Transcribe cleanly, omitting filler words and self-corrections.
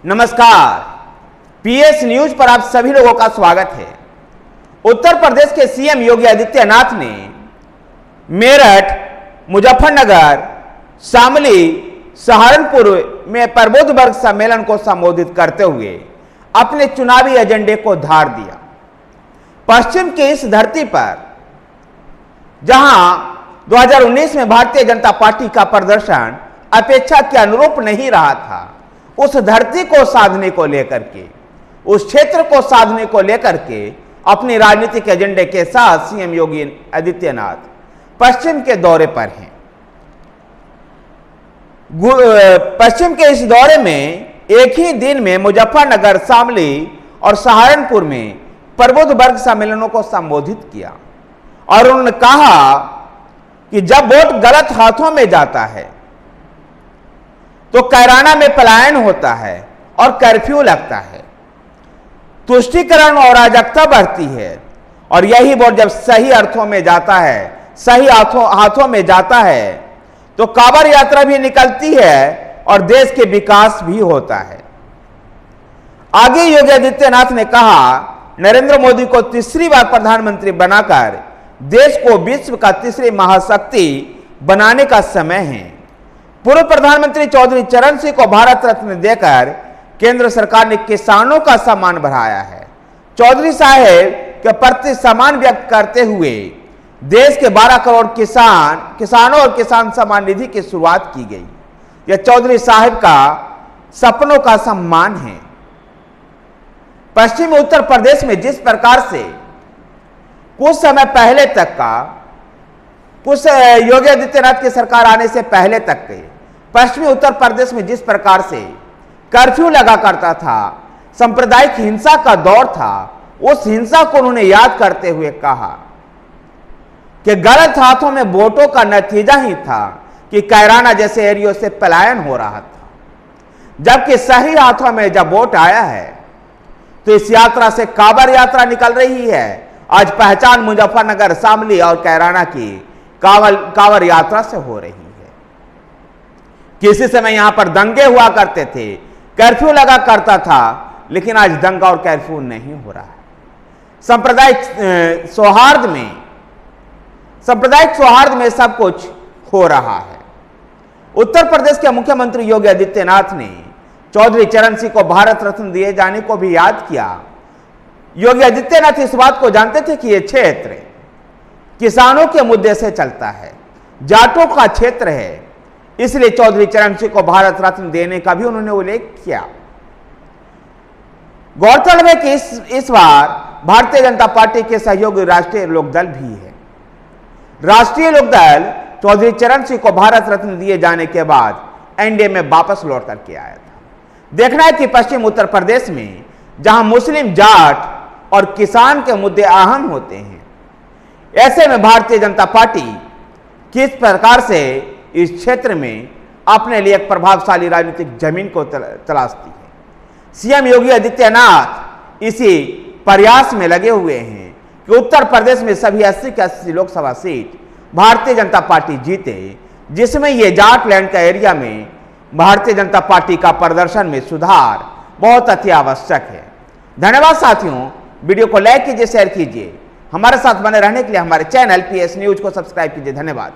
नमस्कार, PS news पर आप सभी लोगों का स्वागत है। उत्तर प्रदेश के सीएम योगी आदित्यनाथ ने मेरठ, मुजफ्फरनगर, शामली, सहारनपुर में प्रबुद्ध वर्ग सम्मेलन को संबोधित करते हुए अपने चुनावी एजेंडे को धार दिया। पश्चिम की इस धरती पर जहां 2019 में भारतीय जनता पार्टी का प्रदर्शन अपेक्षा के अनुरूप नहीं रहा था, उस धरती को साधने को लेकर के, उस क्षेत्र को साधने को लेकर के अपने राजनीतिक एजेंडे के साथ सीएम योगी आदित्यनाथ पश्चिम के दौरे पर हैं। पश्चिम के इस दौरे में एक ही दिन में मुजफ्फरनगर, शामली और सहारनपुर में प्रबुद्ध वर्ग सम्मेलनों को संबोधित किया और उन्होंने कहा कि जब वोट गलत हाथों में जाता है तो कैराना में पलायन होता है और कर्फ्यू लगता है, तुष्टीकरण और अराजकता बढ़ती है, और यही वोट जब सही अर्थों में जाता है, सही हाथों में जाता है तो कांवड़ यात्रा भी निकलती है और देश के विकास भी होता है। आगे योगी आदित्यनाथ ने कहा, नरेंद्र मोदी को तीसरी बार प्रधानमंत्री बनाकर देश को विश्व का तीसरी महाशक्ति बनाने का समय है। पूर्व प्रधानमंत्री चौधरी चरण सिंह को भारत रत्न देकर केंद्र सरकार ने किसानों का सम्मान बढ़ाया है। चौधरी साहब के प्रति सम्मान व्यक्त करते हुए देश के 12 करोड़ किसानों और किसान सम्मान निधि की शुरुआत की गई। यह चौधरी साहब का सपनों का सम्मान है। पश्चिमी उत्तर प्रदेश में जिस प्रकार से कुछ समय पहले तक का, कुछ योगी आदित्यनाथ की सरकार आने से पहले तक के पश्चिमी उत्तर प्रदेश में जिस प्रकार से कर्फ्यू लगा करता था, सांप्रदायिक हिंसा का दौर था, उस हिंसा को उन्होंने याद करते हुए कहा कि गलत हाथों में वोटों का नतीजा ही था कि कैराना जैसे एरियो से पलायन हो रहा था, जबकि सही हाथों में जब वोट आया है तो इस यात्रा से कांवड़ यात्रा निकल रही है। आज पहचान मुजफ्फरनगर, शामली और कैराना की कांवड़ यात्रा से हो रही है। किसी समय यहां पर दंगे हुआ करते थे, कर्फ्यू लगा करता था, लेकिन आज दंगा और कर्फ्यू नहीं हो रहा है। सांप्रदायिक सौहार्द में सब कुछ हो रहा है। उत्तर प्रदेश के मुख्यमंत्री योगी आदित्यनाथ ने चौधरी चरण सिंह को भारत रत्न दिए जाने को भी याद किया। योगी आदित्यनाथ इस बात को जानते थे कि यह क्षेत्र किसानों के मुद्दे से चलता है, जाटों का क्षेत्र है, इसलिए चौधरी चरण सिंह को भारत रत्न देने का भी उन्होंने उल्लेख किया। गौरतलब है कि इस बार भारतीय जनता पार्टी के सहयोगी राष्ट्रीय लोकदल भी है। राष्ट्रीय लोकदल चौधरी चरण सिंह को भारत रत्न दिए जाने के बाद एनडीए में वापस लौट करके आया था। देखना है कि पश्चिम उत्तर प्रदेश में जहां मुस्लिम, जाट और किसान के मुद्दे अहम होते हैं, ऐसे में भारतीय जनता पार्टी किस प्रकार से इस क्षेत्र में अपने लिए एक प्रभावशाली राजनीतिक जमीन को तलाशती है। सीएम योगी आदित्यनाथ इसी प्रयास में लगे हुए हैं कि उत्तर प्रदेश में सभी 80 की 80 लोकसभा सीट भारतीय जनता पार्टी जीते, जिसमें ये जाट लैंड का एरिया में भारतीय जनता पार्टी का प्रदर्शन में सुधार बहुत अति आवश्यक है। धन्यवाद साथियों, वीडियो को लाइक कीजिए, शेयर कीजिए। हमारे साथ बने रहने के लिए हमारे चैनल पीएस न्यूज को सब्सक्राइब कीजिए। धन्यवाद।